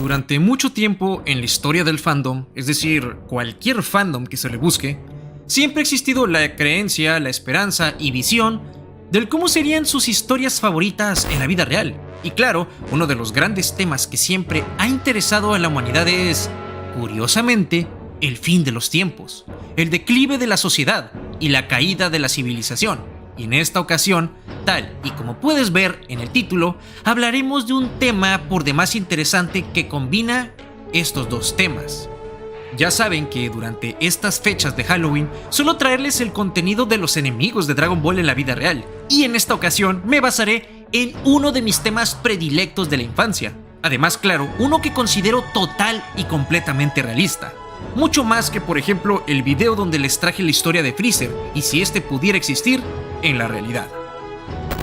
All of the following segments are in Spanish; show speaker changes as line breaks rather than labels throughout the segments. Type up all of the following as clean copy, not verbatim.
Durante mucho tiempo en la historia del fandom, es decir, cualquier fandom que se le busque, siempre ha existido la creencia, la esperanza y visión del cómo serían sus historias favoritas en la vida real. Y claro, uno de los grandes temas que siempre ha interesado a la humanidad es, curiosamente, el fin de los tiempos, el declive de la sociedad y la caída de la civilización. Y en esta ocasión, tal y como puedes ver en el título, hablaremos de un tema por demás interesante que combina estos dos temas. Ya saben que durante estas fechas de Halloween suelo traerles el contenido de los enemigos de Dragon Ball en la vida real, y en esta ocasión me basaré en uno de mis temas predilectos de la infancia. Además, claro, uno que considero total y completamente realista. Mucho más que, por ejemplo, el video donde les traje la historia de Freezer y si este pudiera existir en la realidad.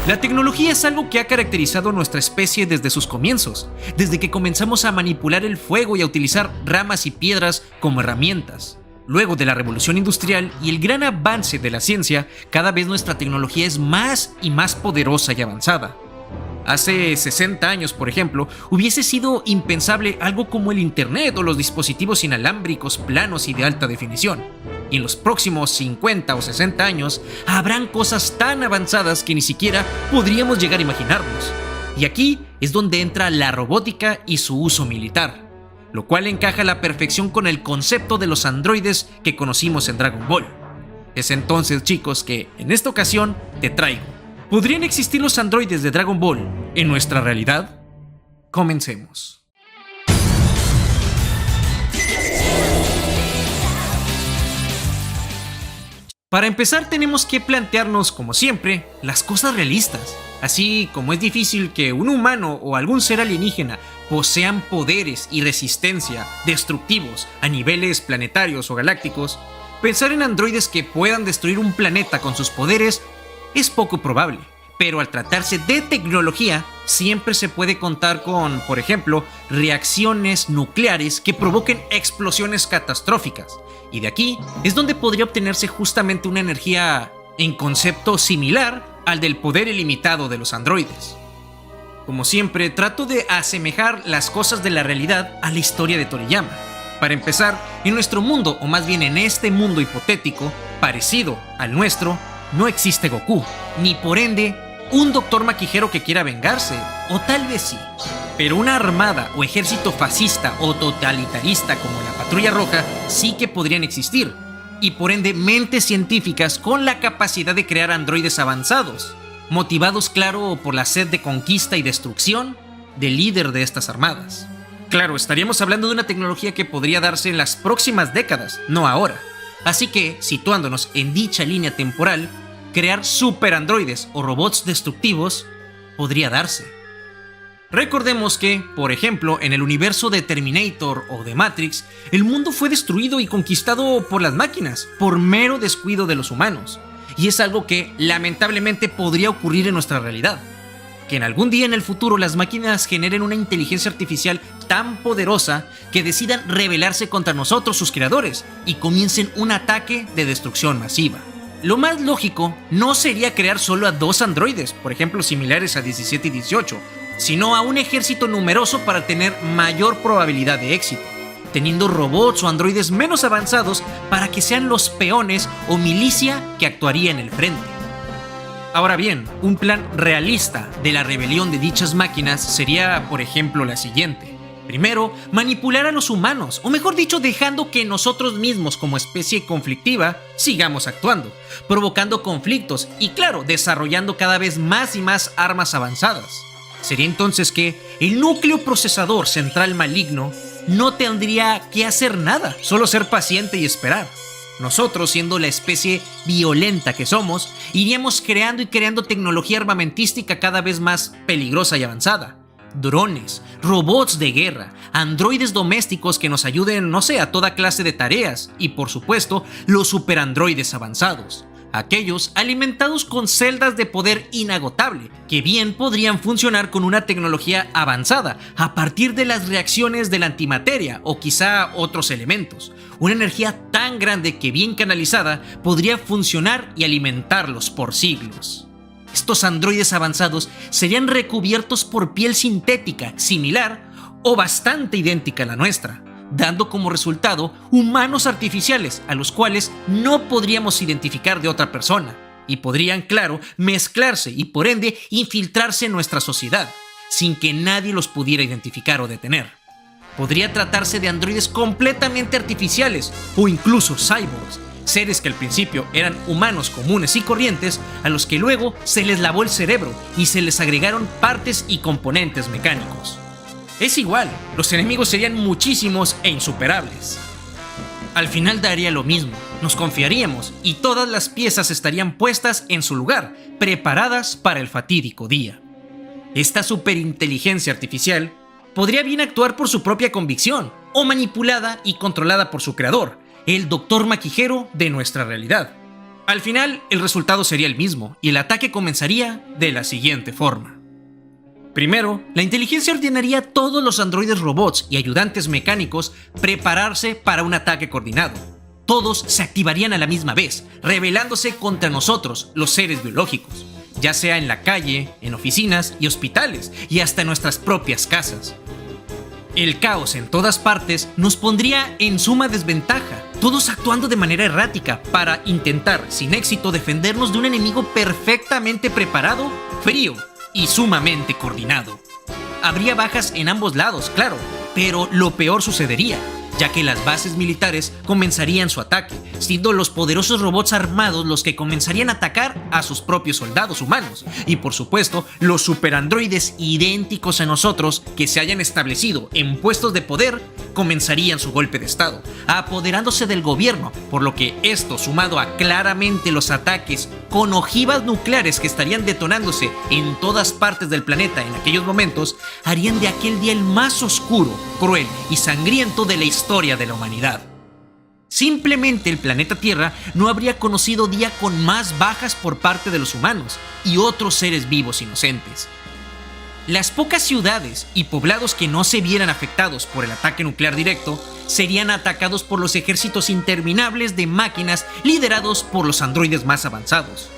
La tecnología es algo que ha caracterizado a nuestra especie desde sus comienzos, desde que comenzamos a manipular el fuego y a utilizar ramas y piedras como herramientas. Luego de la revolución industrial y el gran avance de la ciencia, cada vez nuestra tecnología es más y más poderosa y avanzada. Hace 60 años, por ejemplo, hubiese sido impensable algo como el internet o los dispositivos inalámbricos planos y de alta definición. Y en los próximos 50 o 60 años habrán cosas tan avanzadas que ni siquiera podríamos llegar a imaginarnos. Y aquí es donde entra la robótica y su uso militar, lo cual encaja a la perfección con el concepto de los androides que conocimos en Dragon Ball. Es entonces, chicos, que en esta ocasión te traigo: ¿podrían existir los androides de Dragon Ball en nuestra realidad? Comencemos. Para empezar, tenemos que plantearnos, como siempre, las cosas realistas. Así como es difícil que un humano o algún ser alienígena posean poderes y resistencia destructivos a niveles planetarios o galácticos, pensar en androides que puedan destruir un planeta con sus poderes es poco probable. Pero al tratarse de tecnología, siempre se puede contar con, por ejemplo, reacciones nucleares que provoquen explosiones catastróficas. Y de aquí es donde podría obtenerse justamente una energía en concepto similar al del poder ilimitado de los androides. Como siempre, trato de asemejar las cosas de la realidad a la historia de Toriyama. Para empezar, en nuestro mundo, o más bien en este mundo hipotético, parecido al nuestro, no existe Goku, ni por ende un doctor maquijero que quiera vengarse, o tal vez sí. Pero una armada o ejército fascista o totalitarista como la Patrulla Roja sí que podrían existir, y por ende mentes científicas con la capacidad de crear androides avanzados, motivados claro por la sed de conquista y destrucción del líder de estas armadas. Claro, estaríamos hablando de una tecnología que podría darse en las próximas décadas, no ahora. Así que, situándonos en dicha línea temporal, crear superandroides o robots destructivos podría darse. Recordemos que, por ejemplo, en el universo de Terminator o de Matrix, el mundo fue destruido y conquistado por las máquinas, por mero descuido de los humanos. Y es algo que, lamentablemente, podría ocurrir en nuestra realidad. Que en algún día en el futuro las máquinas generen una inteligencia artificial tan poderosa que decidan rebelarse contra nosotros, sus creadores, y comiencen un ataque de destrucción masiva. Lo más lógico no sería crear solo a 2 androides, por ejemplo similares a 17 y 18, sino a un ejército numeroso para tener mayor probabilidad de éxito, teniendo robots o androides menos avanzados para que sean los peones o milicia que actuaría en el frente. Ahora bien, un plan realista de la rebelión de dichas máquinas sería, por ejemplo, la siguiente. Primero, manipular a los humanos, o mejor dicho, dejando que nosotros mismos como especie conflictiva sigamos actuando, provocando conflictos y claro, desarrollando cada vez más y más armas avanzadas. Sería entonces que el núcleo procesador central maligno no tendría que hacer nada, solo ser paciente y esperar. Nosotros, siendo la especie violenta que somos, iríamos creando y creando tecnología armamentística cada vez más peligrosa y avanzada. Drones, robots de guerra, androides domésticos que nos ayuden, no sé, a toda clase de tareas y, por supuesto, los superandroides avanzados. Aquellos alimentados con celdas de poder inagotable, que bien podrían funcionar con una tecnología avanzada a partir de las reacciones de la antimateria o quizá otros elementos. Una energía tan grande que bien canalizada podría funcionar y alimentarlos por siglos. Estos androides avanzados serían recubiertos por piel sintética, similar o bastante idéntica a la nuestra, dando como resultado humanos artificiales a los cuales no podríamos identificar de otra persona, y podrían, claro, mezclarse y por ende infiltrarse en nuestra sociedad, sin que nadie los pudiera identificar o detener. Podría tratarse de androides completamente artificiales o incluso cyborgs, seres que al principio eran humanos comunes y corrientes, a los que luego se les lavó el cerebro y se les agregaron partes y componentes mecánicos. Es igual, los enemigos serían muchísimos e insuperables. Al final daría lo mismo, nos confiaríamos y todas las piezas estarían puestas en su lugar, preparadas para el fatídico día. Esta superinteligencia artificial podría bien actuar por su propia convicción, o manipulada y controlada por su creador, el Dr. Maquijero de nuestra realidad. Al final, el resultado sería el mismo, y el ataque comenzaría de la siguiente forma. Primero, la inteligencia ordenaría a todos los androides robots y ayudantes mecánicos prepararse para un ataque coordinado. Todos se activarían a la misma vez, rebelándose contra nosotros, los seres biológicos, ya sea en la calle, en oficinas y hospitales, y hasta en nuestras propias casas. El caos en todas partes nos pondría en suma desventaja, todos actuando de manera errática para intentar, sin éxito, defendernos de un enemigo perfectamente preparado, frío y sumamente coordinado. Habría bajas en ambos lados, claro, pero lo peor sucedería, ya que las bases militares comenzarían su ataque, siendo los poderosos robots armados los que comenzarían a atacar a sus propios soldados humanos, y por supuesto los superandroides idénticos a nosotros que se hayan establecido en puestos de poder comenzarían su golpe de estado, apoderándose del gobierno, por lo que esto, sumado a claramente los ataques con ojivas nucleares que estarían detonándose en todas partes del planeta en aquellos momentos, harían de aquel día el más oscuro, cruel y sangriento de la historia de la humanidad. Simplemente el planeta Tierra no habría conocido día con más bajas por parte de los humanos y otros seres vivos inocentes. Las pocas ciudades y poblados que no se vieran afectados por el ataque nuclear directo serían atacados por los ejércitos interminables de máquinas liderados por los androides más avanzados.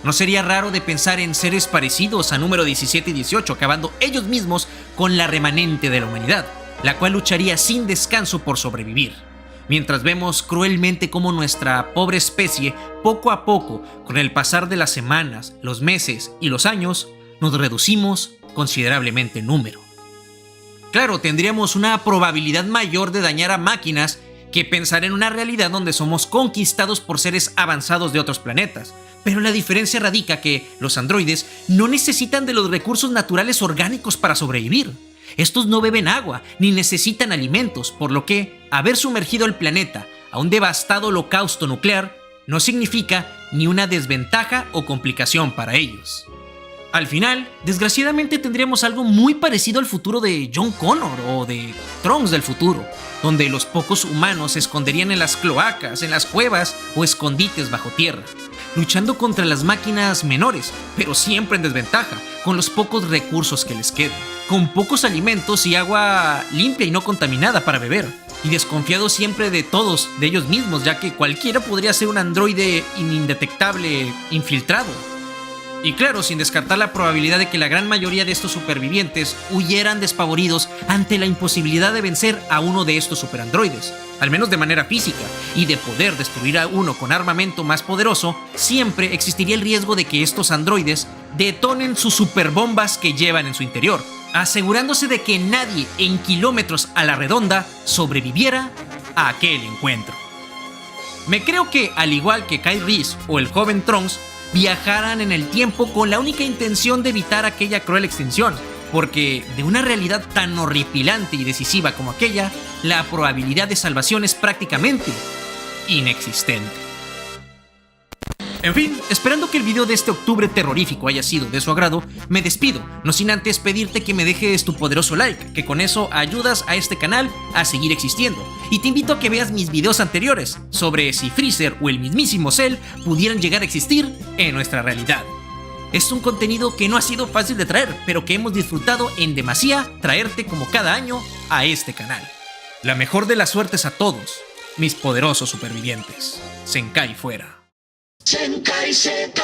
No sería raro de pensar en seres parecidos a número 17 y 18 acabando ellos mismos con la remanente de la humanidad, la cual lucharía sin descanso por sobrevivir. Mientras vemos cruelmente cómo nuestra pobre especie, poco a poco, con el pasar de las semanas, los meses y los años, nos reducimos considerablemente en número. Claro, tendríamos una probabilidad mayor de dañar a máquinas que pensar en una realidad donde somos conquistados por seres avanzados de otros planetas. Pero la diferencia radica que los androides no necesitan de los recursos naturales orgánicos para sobrevivir. Estos no beben agua ni necesitan alimentos, por lo que haber sumergido el planeta a un devastado holocausto nuclear no significa ni una desventaja o complicación para ellos. Al final, desgraciadamente tendríamos algo muy parecido al futuro de John Connor o de Trunks del futuro, donde los pocos humanos se esconderían en las cloacas, en las cuevas o escondites bajo tierra, luchando contra las máquinas menores, pero siempre en desventaja, con los pocos recursos que les quedan, con pocos alimentos y agua limpia y no contaminada para beber, y desconfiados siempre de todos, de ellos mismos, ya que cualquiera podría ser un androide indetectable infiltrado. Y claro, sin descartar la probabilidad de que la gran mayoría de estos supervivientes huyeran despavoridos ante la imposibilidad de vencer a uno de estos superandroides, al menos de manera física, y de poder destruir a uno con armamento más poderoso, siempre existiría el riesgo de que estos androides detonen sus superbombas que llevan en su interior, asegurándose de que nadie en kilómetros a la redonda sobreviviera a aquel encuentro. Me creo que, al igual que Kyle Reese o el joven Trunks, viajaran en el tiempo con la única intención de evitar aquella cruel extinción, porque de una realidad tan horripilante y decisiva como aquella, la probabilidad de salvación es prácticamente inexistente. En fin, esperando que el video de este octubre terrorífico haya sido de su agrado, me despido, no sin antes pedirte que me dejes tu poderoso like, que con eso ayudas a este canal a seguir existiendo. Y te invito a que veas mis videos anteriores sobre si Freezer o el mismísimo Cell pudieran llegar a existir en nuestra realidad. Es un contenido que no ha sido fácil de traer, pero que hemos disfrutado en demasía traerte como cada año a este canal. La mejor de las suertes a todos, mis poderosos supervivientes. Zenkai fuera.
Zenkai Z.